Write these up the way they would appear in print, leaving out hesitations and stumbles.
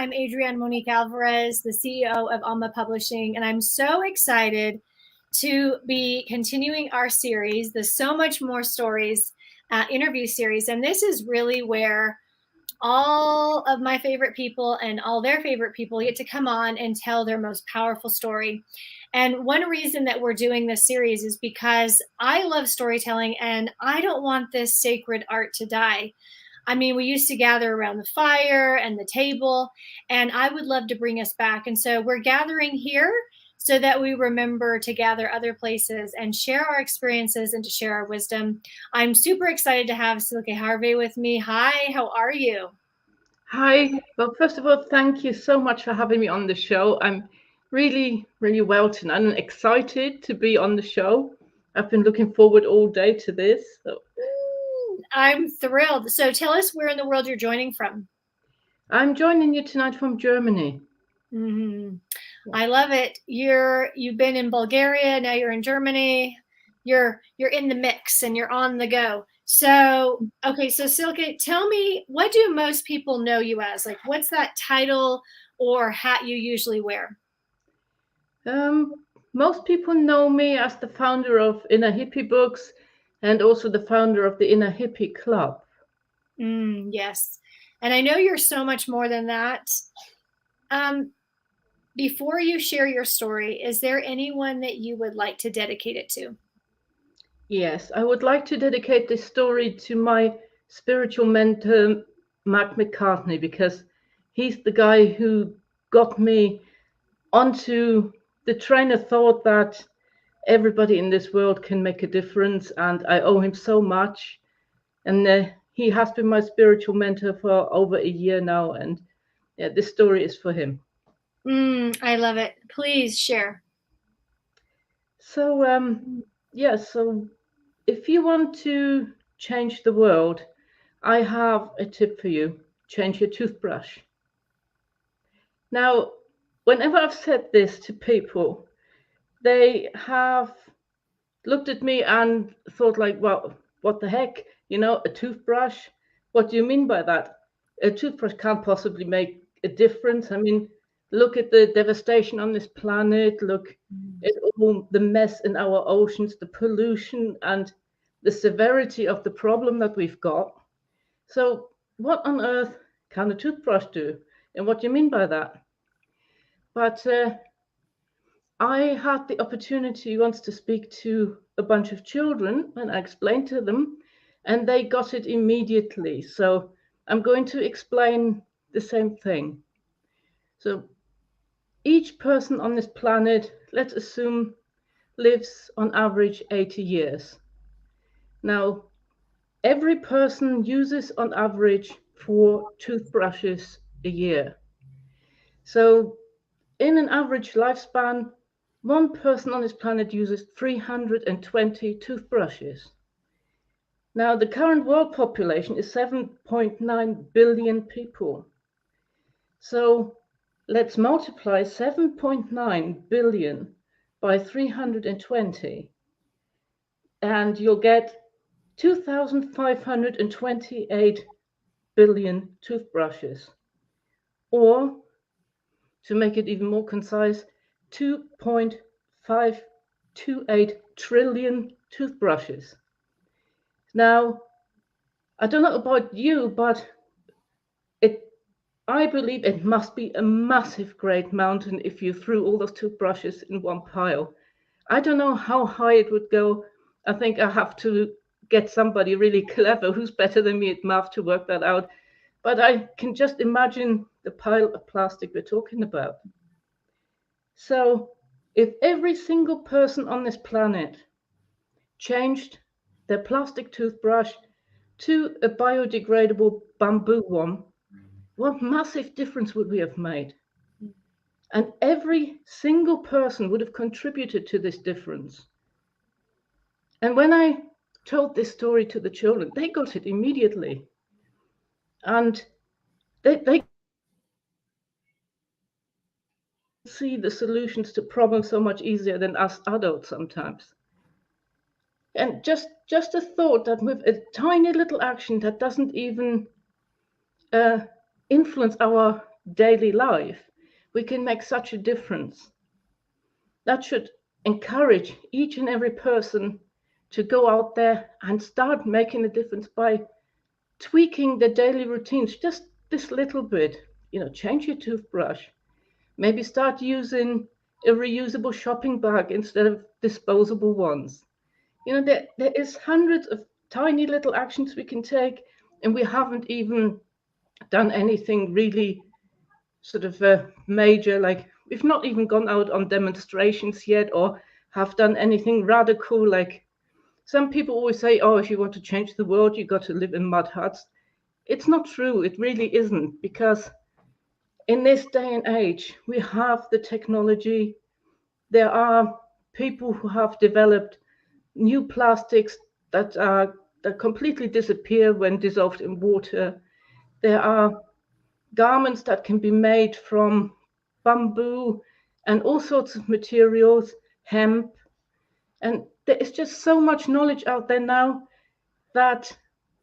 I'm Adriana Monique Alvarez, the CEO of Alma Publishing, and I'm so excited to be continuing our series, the So Much More Stories interview series. And this is really where all of my favorite people and all their favorite people get to come on and tell their most powerful story. And one reason that we're doing this series is because I love storytelling and I don't want this sacred art to die. I mean, we used to gather around the fire and the table, and I would love to bring us back. And so we're gathering here so that we remember to gather other places and share our experiences and to share our wisdom. I'm super excited to have Silke Harvey with me. Hi, how are you? Hi. Well, first of all, thank you so much for having me on the show. I'm really, really well tonight and excited to be on the show. I've been looking forward all day to this. I'm thrilled. So tell us where in the world you're joining from. I'm joining you tonight from Germany. Mm-hmm. I love it. You've been in Bulgaria, now you're in Germany. You're in the mix and you're on the go. So, okay, so Silke, tell me, what do most people know you as? Like, what's that title or hat you usually wear? Most people know me as the founder of Inner Hippie Books and also the founder of the Inner Hippie Club. Yes. And I know you're so much more than that. Before you share your story, is there anyone that you would like to dedicate it to? Yes, I would like to dedicate this story to my spiritual mentor, Mark McCartney, because he's the guy who got me onto the train of thought that everybody in this world can make a difference, and I owe him so much. And he has been my spiritual mentor for over a year now, and yeah, this story is for him. I love it. Please share. So, so if you want to change the world, I have a tip for you. Change your toothbrush. Now, whenever I've said this to people, they have looked at me and thought like, well, what the heck? You know, a toothbrush? What do you mean by that? A toothbrush can't possibly make a difference. I mean, look at the devastation on this planet. Look at all the mess in our oceans, the pollution, and the severity of the problem that we've got. So, what on earth can a toothbrush do? And what do you mean by that? But I had the opportunity once to speak to a bunch of children and I explained to them, and they got it immediately. So, I'm going to explain the same thing. So, each person on this planet, let's assume, lives on average 80 years. Now, every person uses on average 4 toothbrushes a year. So, in an average lifespan, one person on this planet uses 320 toothbrushes. Now, the current world population is 7.9 billion people. So, let's multiply 7.9 billion by 320, and you'll get 2,528 billion toothbrushes. Or, to make it even more concise, 2.528 trillion toothbrushes. Now, I don't know about you, but I believe it must be a massive great mountain if you threw all those toothbrushes in one pile. I don't know how high it would go. I think I have to get somebody really clever who's better than me at math to work that out. But I can just imagine the pile of plastic we're talking about. So, if every single person on this planet changed their plastic toothbrush to a biodegradable bamboo one, what massive difference would we have made? And every single person would have contributed to this difference. And when I told this story to the children, they got it immediately. And they see the solutions to problems so much easier than us adults sometimes. And just a thought that with a tiny little action that doesn't even influence our daily life, we can make such a difference. That should encourage each and every person to go out there and start making a difference by tweaking the daily routines just this little bit. Change your toothbrush. Maybe start using a reusable shopping bag instead of disposable ones. There is hundreds of tiny little actions we can take, and we haven't even done anything really sort of major. Like, we've not even gone out on demonstrations yet or have done anything radical. Like, some people always say, oh, if you want to change the world, you got to live in mud huts. It's not true. It really isn't, because in this day and age, we have the technology. There are people who have developed new plastics that completely disappear when dissolved in water. There are garments that can be made from bamboo and all sorts of materials, hemp. And there is just so much knowledge out there now that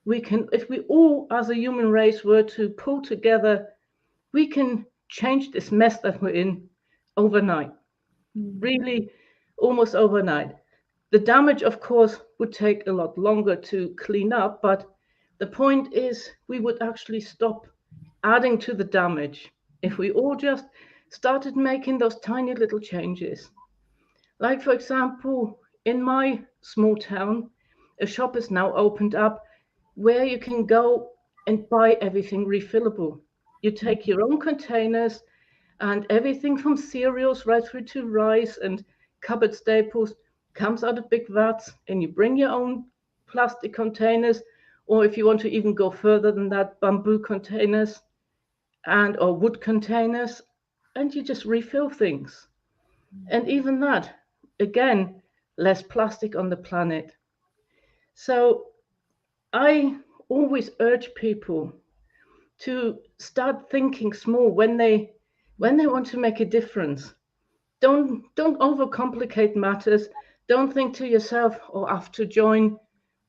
we can, if we all as a human race were to pull together, we can change this mess that we're in overnight. Really, almost overnight. The damage, of course, would take a lot longer to clean up, but the point is we would actually stop adding to the damage if we all just started making those tiny little changes. Like, for example, in my small town, a shop is now opened up where you can go and buy everything refillable. You take your own containers, and everything from cereals right through to rice and cupboard staples comes out of big vats, and you bring your own plastic containers, or if you want to even go further than that, bamboo containers or wood containers, and you just refill things. And even that, again, less plastic on the planet. So I always urge people to start thinking small when they want to make a difference. Don't overcomplicate matters. Don't think to yourself, oh, I have to join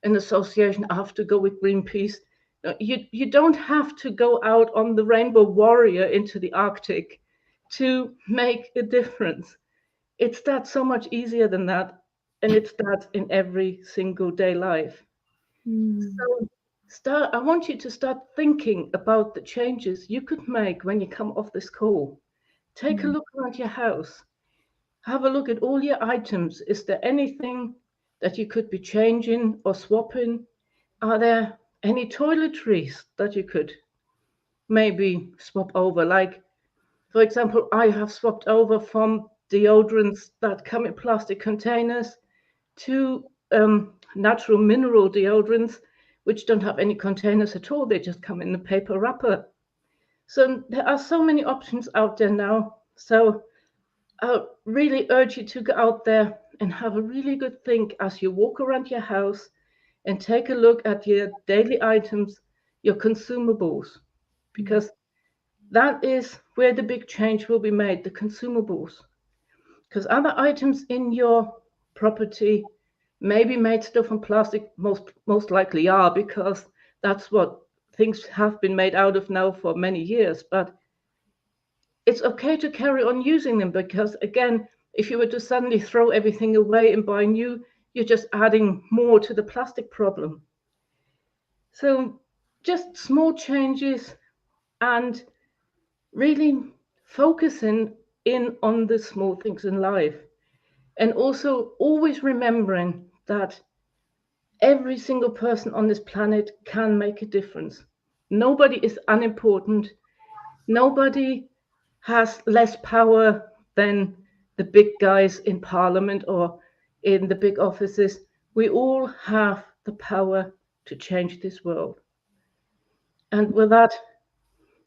an association, I have to go with Greenpeace. No, you don't have to go out on the Rainbow Warrior into the Arctic to make a difference. It's that so much easier than that, and it's that in every single day life. So I want you to start thinking about the changes you could make when you come off this call. Take a look around your house. Have a look at all your items. Is there anything that you could be changing or swapping? Are there any toiletries that you could maybe swap over? Like, for example, I have swapped over from deodorants that come in plastic containers to natural mineral deodorants, which don't have any containers at all. They just come in a paper wrapper. So there are so many options out there now. So I really urge you to go out there and have a really good think as you walk around your house and take a look at your daily items, your consumables, because that is where the big change will be made, the consumables. Because other items in your property may be made still from plastic, most likely are, because that's what things have been made out of now for many years. But it's okay to carry on using them, because again, if you were to suddenly throw everything away and buy new, you're just adding more to the plastic problem. So just small changes and really focusing in on the small things in life. And also always remembering that every single person on this planet can make a difference. Nobody is unimportant. Nobody has less power than the big guys in parliament or in the big offices. We all have the power to change this world. And with that,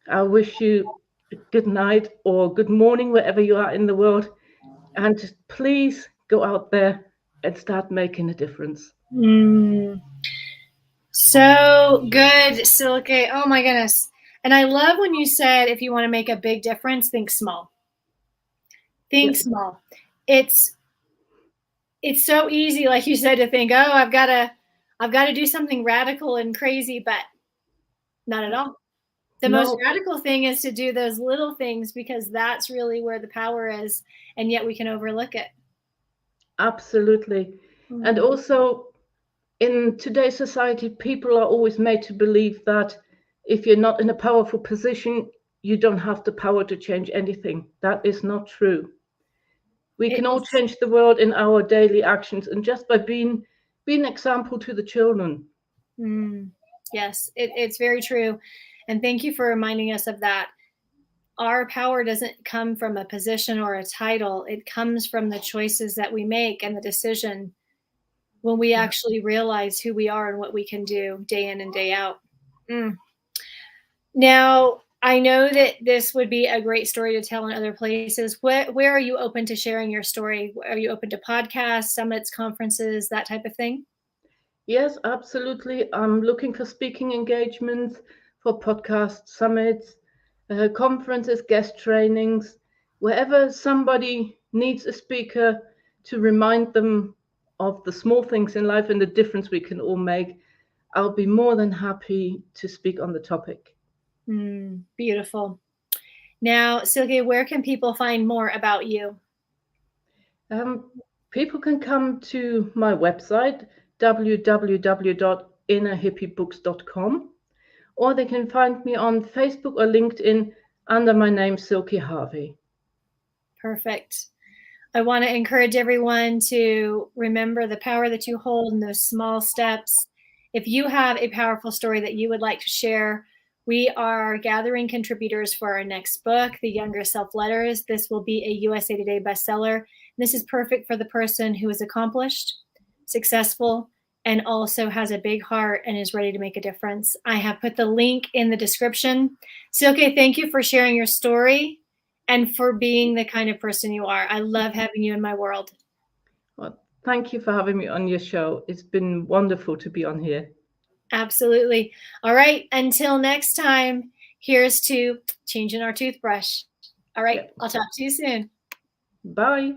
I wish you a good night or good morning wherever you are in the world. And please go out there and start making a difference. So good, Silke. Oh my goodness. And I love when you said, if you want to make a big difference, think small. Think small. It's so easy, like you said, to think, oh, I've got to do something radical and crazy, but not at all. The most radical thing is to do those little things, because that's really where the power is, and yet we can overlook it. Absolutely. And also, in today's society, people are always made to believe that if you're not in a powerful position, you don't have the power to change anything. That is not true. We can all change the world in our daily actions, and just by being an example to the children. Yes, it's very true. And thank you for reminding us of that. Our power doesn't come from a position or a title. It comes from the choices that we make and the decision when we actually realize who we are and what we can do day in and day out. Now, I know that this would be a great story to tell in other places. Where are you open to sharing your story? Are you open to podcasts, summits, conferences, that type of thing? Yes, absolutely. I'm looking for speaking engagements, for podcast summits, conferences, guest trainings, wherever somebody needs a speaker to remind them of the small things in life and the difference we can all make. I'll be more than happy to speak on the topic. Beautiful. Now, Silke, where can people find more about you? People can come to my website, www.innerhippiebooks.com, or they can find me on Facebook or LinkedIn under my name, Silke Harvey. Perfect. I want to encourage everyone to remember the power that you hold in those small steps. If you have a powerful story that you would like to share, we are gathering contributors for our next book, The Younger Self Letters. This will be a USA Today bestseller. This is perfect for the person who is accomplished, successful, and also has a big heart and is ready to make a difference. I have put the link in the description. Silke, thank you for sharing your story and for being the kind of person you are. I love having you in my world. Well, thank you for having me on your show. It's been wonderful to be on here. Absolutely. All right. Until next time, here's to changing our toothbrush. All right. Yep. I'll talk to you soon. Bye.